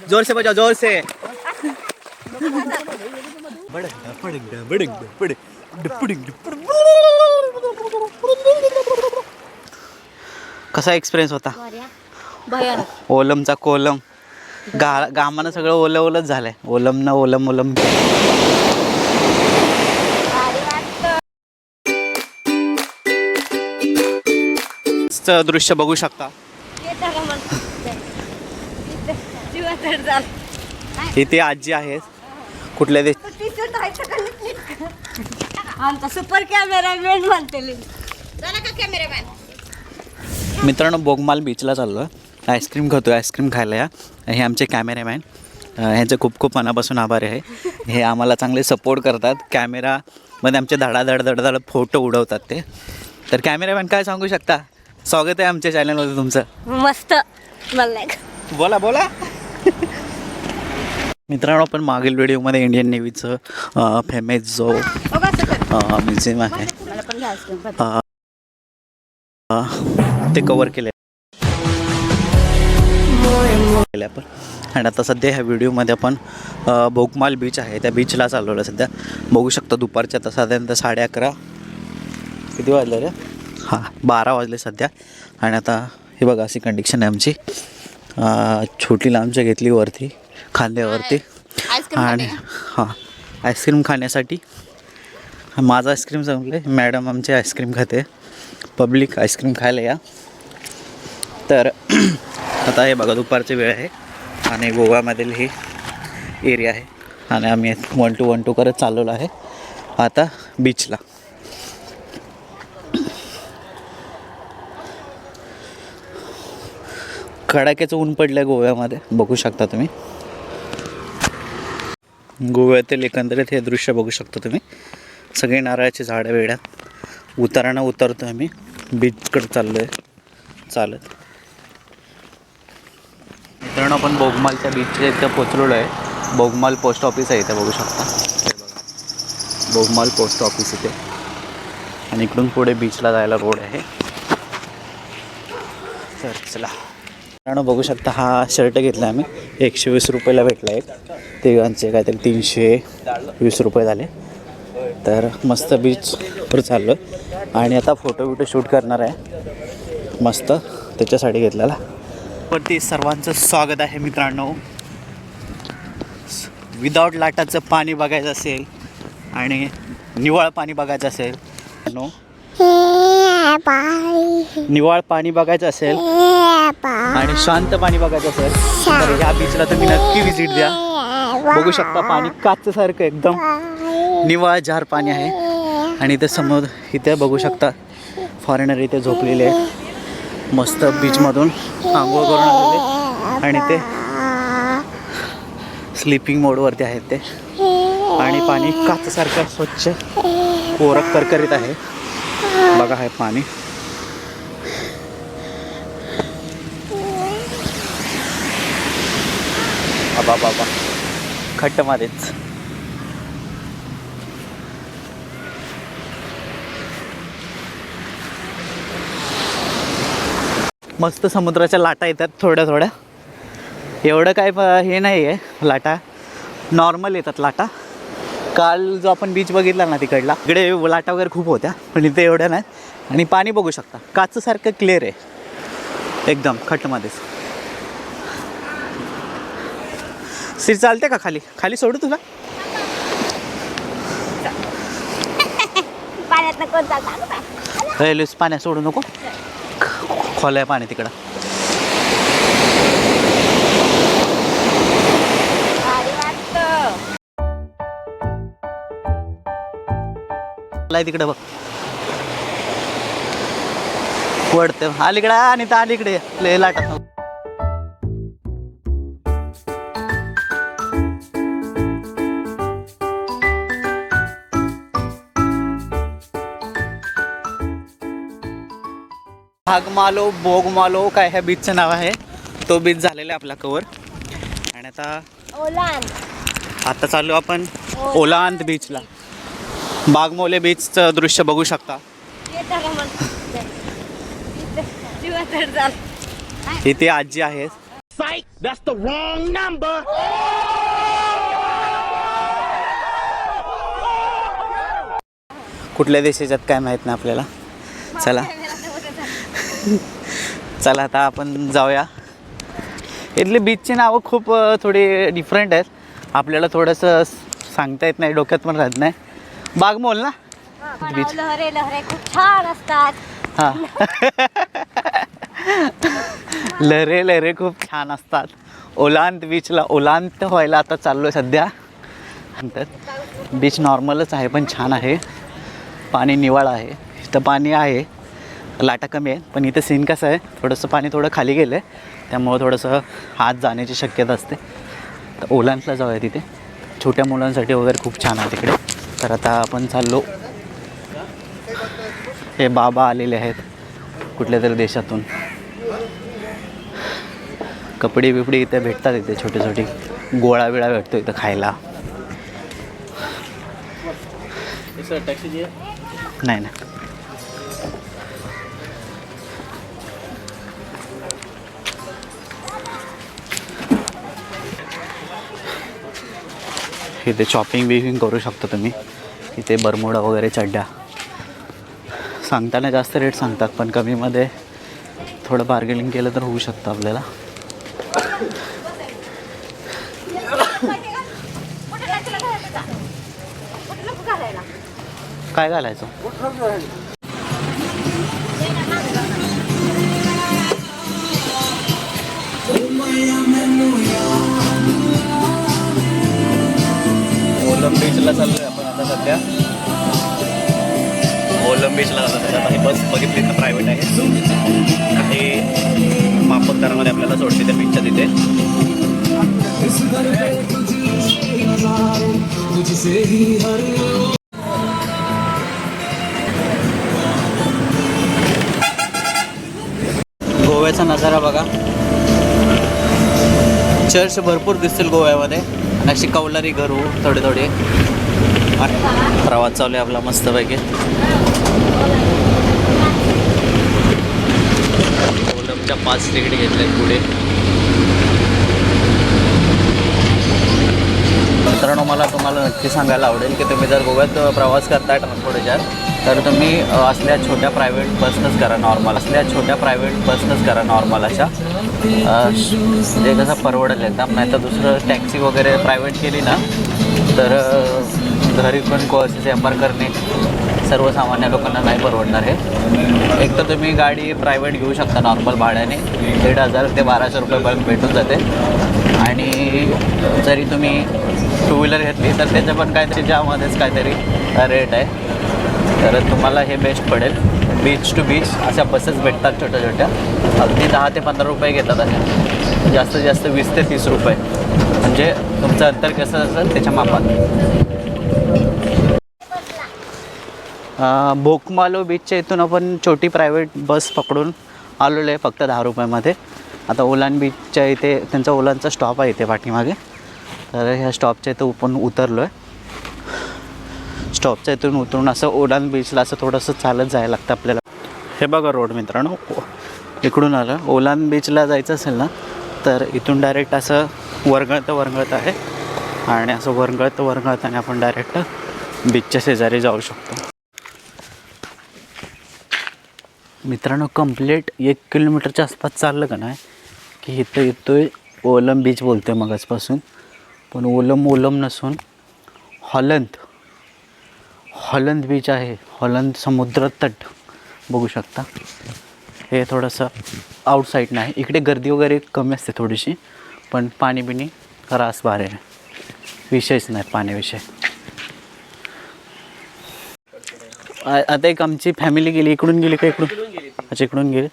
जोर से बजाओ, जोर से. कसा एक्सपिरियन्स होता? भयानक. ओलमचा कोलम घामानं सगळं ओलं ओलंच झालंय. ओलम ना ओलम ओलम. दृश्य बघू शकता. इथे आजी आहेत. कुठल्या देश आमचा सुपर कॅमेरामॅन म्हणते. मित्रांनो, बोगमाल बीचला चाललो आहे. आईस्क्रीम खातो. आईस्क्रीम खायला या. हे आमचे कॅमेरामॅन. ह्यांचे खूप खूप मनापासून आभार आहे. हे आम्हाला चांगले सपोर्ट करतात. कॅमेरामध्ये आमचे धडाधड धडाधड फोटो उडवतात ते. तर कॅमेरामॅन काय सांगू शकता? स्वागत आहे आमच्या चॅनलमध्ये तुमचं. मस्त. बोला बोला. मित्रांनो, आपण मागील व्हिडिओमध्ये इंडियन नेव्हीचं फेमस जो म्युझियम आहे ते कवर केले आपण. आणि आता सध्या ह्या व्हिडिओमध्ये आपण बोगमाल बीच आहे त्या बीचला चालवलं. सध्या बघू शकता दुपारच्या आता साधारणतः 11:30 किती वाजले रे? 12 वाजले सध्या. आणि आता हे बघा अशी कंडिशन आहे आमची. छोटी लांबच्या घेतली वरती खांद्यावरती. आणि आईस्क्रीम खाण्यासाठी. माझं आईस्क्रीम संपले. मॅडम आमचे आईस्क्रीम खाते. पब्लिक आईस्क्रीम खायला या. तर आता हे बघा दुपारची वेळ आहे आणि गोव्यामधील ही एरिया आहे. आणि आम्ही 1 to 1 करत चालवलं आहे आता बीचला. कडाक्याचं ऊन पडलं आहे गोव्यामध्ये. बघू शकता तुम्ही. गोव्यातील एकंदरीत हे दृश्य बघू शकता तुम्ही. सगळे नारळाची झाडं वेड्यात उतरानं उतरतो आम्ही. बीचकडे चाललो आहे चालत. मित्रांनो, आपण बोगमालच्या बीचच्या इथं पोचलेलो आहे. बोगमाल पोस्ट ऑफिस आहे इथं बघू शकता. बोगमाल पोस्ट ऑफिस इथे. आणि इकडून पुढे बीचला जायला रोड आहे. तर चला. मित्रांनो, बघू शकता हा शर्ट घेतला आम्ही. 120 रुपयाला भेटला. एक तिघांचे काहीतरी 320 रुपये झाले. तर मस्त बीचवर चाललो आणि आता फोटो बिटो शूट करणार आहे मस्त. त्याच्यासाठी घेतलेला. पण ते सर्वांचं स्वागत आहे मित्रांनो. विदाऊट लाटाचं पाणी बघायचं असेल आणि निवाळ पाणी बघायचं असेल निवाळ पाणी बघायचं असेल आणि शांत पाणी बघायचं असेल तर ह्या बीचला तुम्ही नक्की व्हिजिट द्या. बघू शकता पाणी काचसारखं एकदम निवाळ जार पाणी आहे. आणि इथे समोर इथे बघू शकता फॉरेनर इथे झोपलेले आहेत मस्त बीचमधून आंघोळ करून आलेले. आणि ते स्लीपिंग मोडवरती आहेत ते. आणि पाणी काचसारखं स्वच्छ कोरक करकरीत आहे. बघा आहे पाणी. बाबा खट्टमध्येच. मस्त समुद्राच्या लाटा येतात थोड्या थोड्या. एवढं काय हे नाही आहे. लाटा नॉर्मल येतात लाटा. काल जो आपण बीच बघितला ना तिकडला इकडे लाटा वगैरे खूप होत्या पण इथे एवढ्या नाही. आणि पाणी बघू शकता काचसारखं क्लिअर आहे एकदम खटमध्येच. सीट चालते का खाली? खाली सोडू तुला? रेल्वे पाण्यात सोडू नको. खोल आहे पाणी तिकडं. तिकडे बघ वडते अलीकडे आणि तर अलीकडे लाटात. भागमालो बोगमालो काय ह्या बीचचं नाव आहे. तो बीच झालेला आहे आपला कवर. आणि आता चालू आपण ओलांत बीचला. बागमोले बीचचं दृश्य बघू शकता. इथे आजी आहेत. That's the wrong number. कुठल्या देशाच्यात काय माहीत नाही आपल्याला. चला चला आता आपण जाऊया. इथली बीचची नावं खूप थोडी डिफरंट आहेत. आपल्याला थोडंसं सांगता येत नाही, डोक्यात पण राहत नाही. बागमोल ना बीच. लहरे लहरे खूप छान असतात. हां लहरे लहरे खूप छान असतात. ओलांत बीचला ओलांत व्हायला आता चाललो आहे सध्या. नंतर बीच नॉर्मलच आहे पण छान आहे. पाणी निवाळ आहे. इथं पाणी आहे, लाटा कमी आहे. पण इथं सीन कसं आहे, थोडंसं पाणी थोडं खाली गेलं आहे, त्यामुळं थोडंसं हात जाण्याची शक्यता असते. तर ओलांतला जाऊया. तिथे छोट्या मुलांसाठी वगैरे खूप छान आहे तिकडे. तर आता आपण चाललो. हे बाबा आलेले आहेत कुठल्या तरी देशातून. कपडे बिपडे इथे भेटतात. इथे छोटे छोटे गोळा बिळा भेटतो इथं खायला. नाही ना इथे शॉपिंग बिपिंग करू शकता तुम्ही. इथे बरमुडा वगैरे चड्ड्या सांगताना जास्त रेट सांगतात, पण कमीमध्ये थोडं बार्गेनिंग केलं तर होऊ शकतं आपल्याला. काय घालायचं? ओलम बीचला चाललो आहे आपण आता सध्या. ओलम बीचला जातो. आता ही बस बघितली तर प्रायव्हेट आहे. काही माफक दरामध्ये आपल्याला सोडते त्या बीचच्या तिथे. गोव्याचा नजारा बघा. चर्च भरपूर दिसतील गोव्यामध्ये. आणि अशी कौलारी घरू थोडे थोडे. प्रवास चालू आहे आपला मस्तपैकी. ओलमच्या 5 तिकीट घेतले पुढे. मित्रांनो, मला तुम्हाला नक्की सांगायला आवडेल की तुम्ही जर गोव्यात प्रवास करताय ट्रान्सपोर्टेशन, तर तुम्ही असल्या छोट्या प्रायव्हेट बसनंच करा. नॉर्मल असल्या छोट्या प्रायव्हेट बसनंच करा. नॉर्मल अशा ते कसं परवडेल एकदम. नाही तर दुसरं टॅक्सी वगैरे प्रायव्हेट केली ना तर घरी पण कोर्सेस व्यापार करणे सर्वसामान्य लोकांना नाही परवडणार. हे एक तर तुम्ही गाडी प्रायव्हेट घेऊ शकता नॉर्मल भाड्याने. 1,500 ते 1,200 रुपयेपर्यंत भेटून जाते. आणि जरी तुम्ही टू व्हीलर घेतली तर त्याचं पण काहीतरी ज्यामध्येच काहीतरी रेट आहे. तर तुम्हाला हे बेस्ट पडेल. बीच टू बीच अशा बसेस भेटतात छोट्या छोट्या. अगदी 10 ते 15 रुपये घेतात अशा. जास्तीत जास्त 20 ते 30 रुपये. म्हणजे तुमचं अंतर कसं असेल त्याच्या मापात. बोकमालो बीचच्या इथून आपण छोटी प्रायव्हेट बस पकडून आलेलो आहे फक्त 10 रुपयामध्ये. आता ओलान बीचच्या इथे त्यांचा ओलांचा स्टॉप आहे इथे पाठीमागे. तर ह्या स्टॉपच्या इथं आपण उतरलो आहे. स्टॉपच्या इथून उतरून असं ओलान बीचला असं थोडंसं चालत जायला लागतं आपल्याला. हे बघा रोड मित्रांनो, इकडून आलं. ओलान बीचला जायचं असेल ना तर इथून डायरेक्ट असं वरंगळत आहे. आणि असं वरंगळत आणि आपण डायरेक्ट बीचच्या शेजारी जाऊ शकतो. मित्रांनो, कंप्लीट 1 किलोमीटरच्या आसपास चाललं का नाही की इथं येतोय ओलम बीच बोलतो आहे मगाचपासून. पण ओलम नसून हॉलंद बीच आहे. हॉलंद समुद्र तट बघू शकता. हे थोडंसं आउटसाईड नाही. इकडे गर्दी वगैरे कमी असते थोडीशी, पण पाणी बिणी रास बार आहे. विषयच नाही पाण्याविषयी. आता एक आमची फॅमिली गेली. इकडून गेली का? अच्छा, इकडून गेली.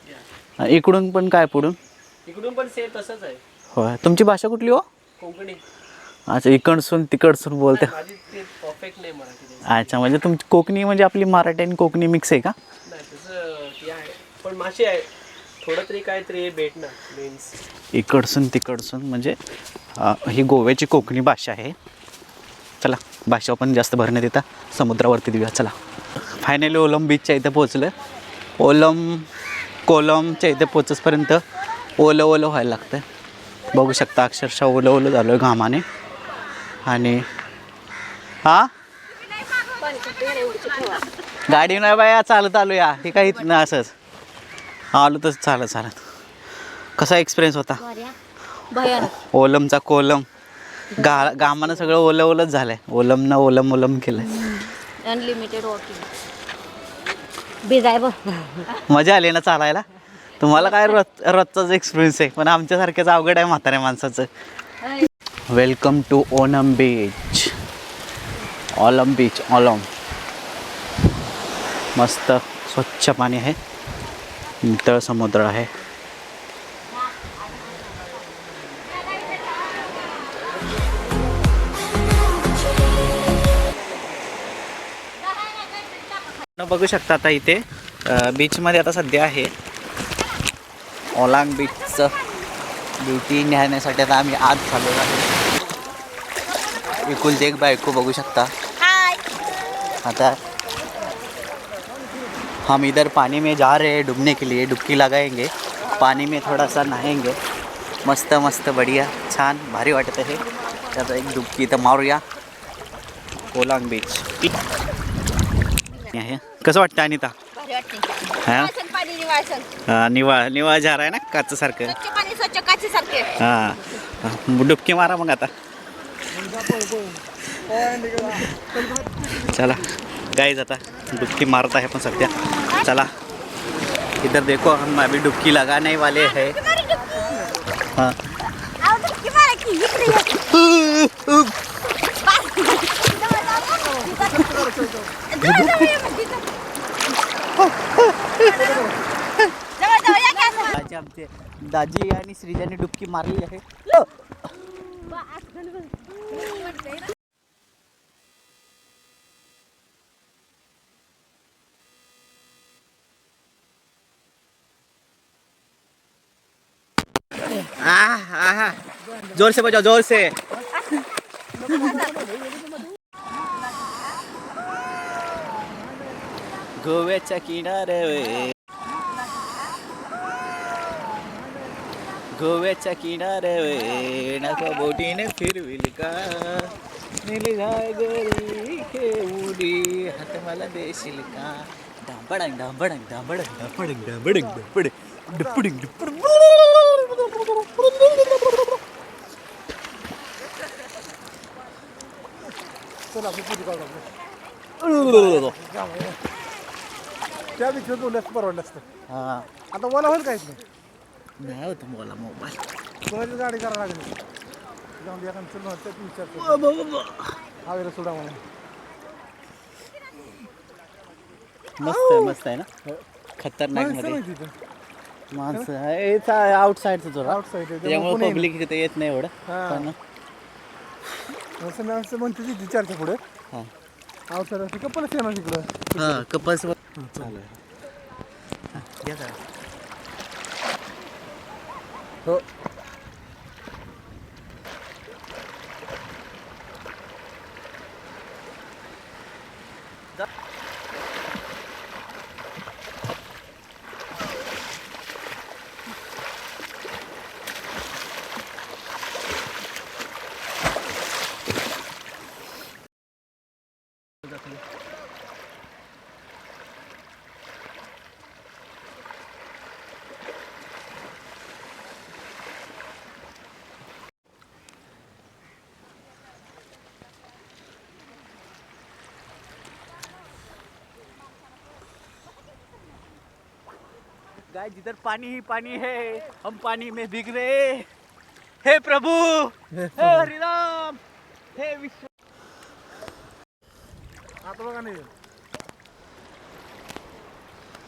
इकडून पण काय पुढून? इकडून पण सेम तसंच आहे. होय. तुमची भाषा कुठली हो? कोकणी. अच्छा, इकडसून तिकडसून बोलते. माझी ते परफेक्ट नाही मराठी. अच्छा, म्हणजे तुमची कोकणी म्हणजे आपली मराठी आणि कोकणी मिक्स आहे का? नाही तसं ती आहे, पण माशी आहे थोडं तरी काहीतरी भेटणार मीन्स. इकडसून तिकडसून म्हणजे ही गोव्याची कोकणी भाषा आहे. चला, भाषा पण जास्त भरण्यात येता समुद्रावरती देऊया. चला, फायनली ओलम बीचच्या इथे पोचलं. कोलमच्या इथे पोचसपर्यंत ओलं व्हायला लागतं. बघू शकता अक्षरशः ओलं ओलं झालं आहे घामाने. आणि हां गाडी नाही बाया चालत आलो या हे काही ना असंच आलो तर चालत चालत. कसा एक्सपिरियन्स होता? भयानक. ओलमचा कोलम घामानं सगळं ओलं ओलंच झालंय. ओलमनं ओलम केलंय. Unlimited walking. भिजाय बघ. मजा आली ना चालायला? तुम्हाला काय रोजचाच एक्सपिरियन्स आहे पण आमच्यासारख्याच अवघड आहे म्हाताऱ्या माणसाचं. Welcome to Onam beach. ऑलम बीच ऑलम. मस्त स्वच्छ पाणी आहे. नितळ समुद्र आहे. बघू शकता आता इथे बीचमध्ये आता सध्या आहे ओलांग बीचचं ब्युटी न्याहाण्यासाठी आता आम्ही आज चाललेलो आहे. एकुलती एक बायको बघू शकता. आता हम इधर पानी में जा रहे हैं डूबने के लिए. डुबकी लगाएंगे पानी में थोड़ा सा नहाएंगे. मस्त मस्त बढ़िया छान भारी वाटत आहे. आता एक डुबकी तर मारूया. ओलांग बीच आहे. कसं वाटतं अनिता? हां निवाळ झाला आहे ना काचसारखं. हां डुबकी मारा मग आता. चला गाइस आता डुबकी मारता है अपन सध्या. चला इधर देखो हम अभी डुबकी लगाने वाले हैं. हाँ आमचे दाजी आणि श्रीजाने डुबकी मारली आहे. जोर से बजाओ जोर से. गोव्याच्या किनारे गोव्याच्या किनारे नका बोटीने फिरविल का निघाय गरी उडी हात मला देशील का. डांबडंग डांबडंग डांबडंग डांबडंग डांबडंग डांबडंग डुपडिंग डुपडिंग. त्या विचार बोलल्यास परवडलं असतं. हां आता मला होईल काहीच नाही होतं मला मोबाईल. नाही गाडी करायला लागली. जाऊन द्या विचारतो हवेला सोडा मला. मस्त आहे ना. खतरनाक मध्ये माणसं आहे. आउटसाईडचं जोरा आउटसाईड त्यामुळे पब्लिक इथे येत नाही एवढं. पण असं म्हणते ती विचारच्या पुढे हां आउटसाईड कपलच येणार तिकडं. हां कपल्स चालू आहे. घ्या जरा. हो गाइस जिधर पानी ही पानी है हम पानी में भीग रहे. हे प्रभु हे हरिराम हे विश्व. आता बघा नाही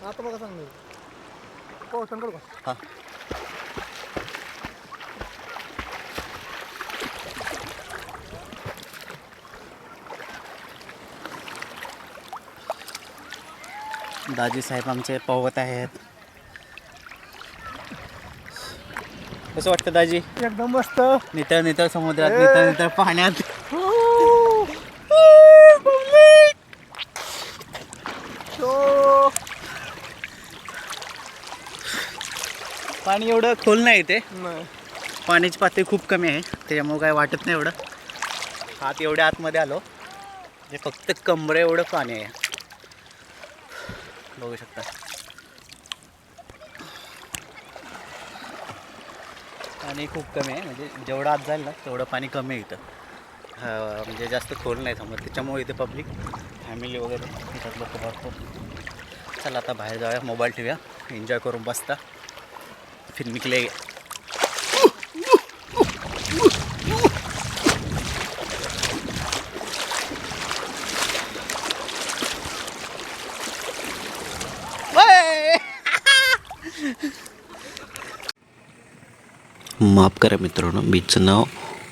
आता बघा चांगलं पावसान करू का. हां दाजी साहेब आमचे पोहत आहेत. कसं वाटतं दाजी? एकदम मस्त. नितळ नितळ समुद्रात नितळ नितळ पाण्यात. पाणी एवढं खोल नाही ते पाण्याची पातळी खूप कमी आहे त्याच्यामुळे काय वाटत नाही एवढं. आत एवढ्या आतमध्ये आलो जे फक्त कमरे एवढं पाणी आहे. बघू शकता. पाणी खूप कमी आहे म्हणजे जेवढं आत जाईल ना तेवढं पाणी कमी आहे इथं. म्हणजे जास्त खोल नाही थांबत त्याच्यामुळे इथे पब्लिक फॅमिली वगैरे इथं लोक भरपूर. चला आता बाहेर जाऊया मोबाईल ठेवूया एन्जॉय करून बसता फिर निकले. माफ करा मित्रांनो बीचचं नाव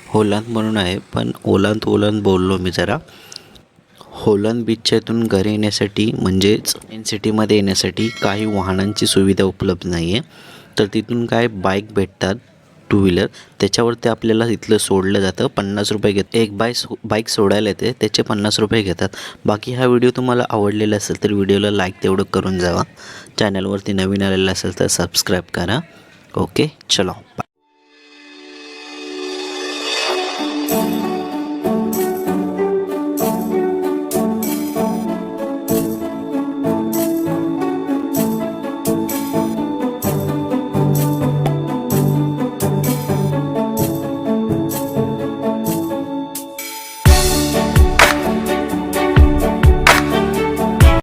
होलांद म्हणून आहे पण ओलांद बोललो मी जरा. होलांद बीचच्या इथून घरी येण्यासाठी म्हणजेच मेन सिटीमध्ये येण्यासाठी काही वाहनांची सुविधा उपलब्ध नाही आहे. तर तिथून काय बाईक भेटतात 2 व्हीलर त्याच्यावरती आपल्याला इथलं सोडलं जातं. 50 रुपये घेत एक बाईक सोडायला येते त्याचे 50 रुपये घेतात. बाकी हा व्हिडिओ तुम्हाला आवडलेला असेल तर व्हिडिओला लाईक तेवढं करून जावा. चॅनलवरती नवीन आलेलं असेल तर सबस्क्राईब करा. ओके चलो बाय.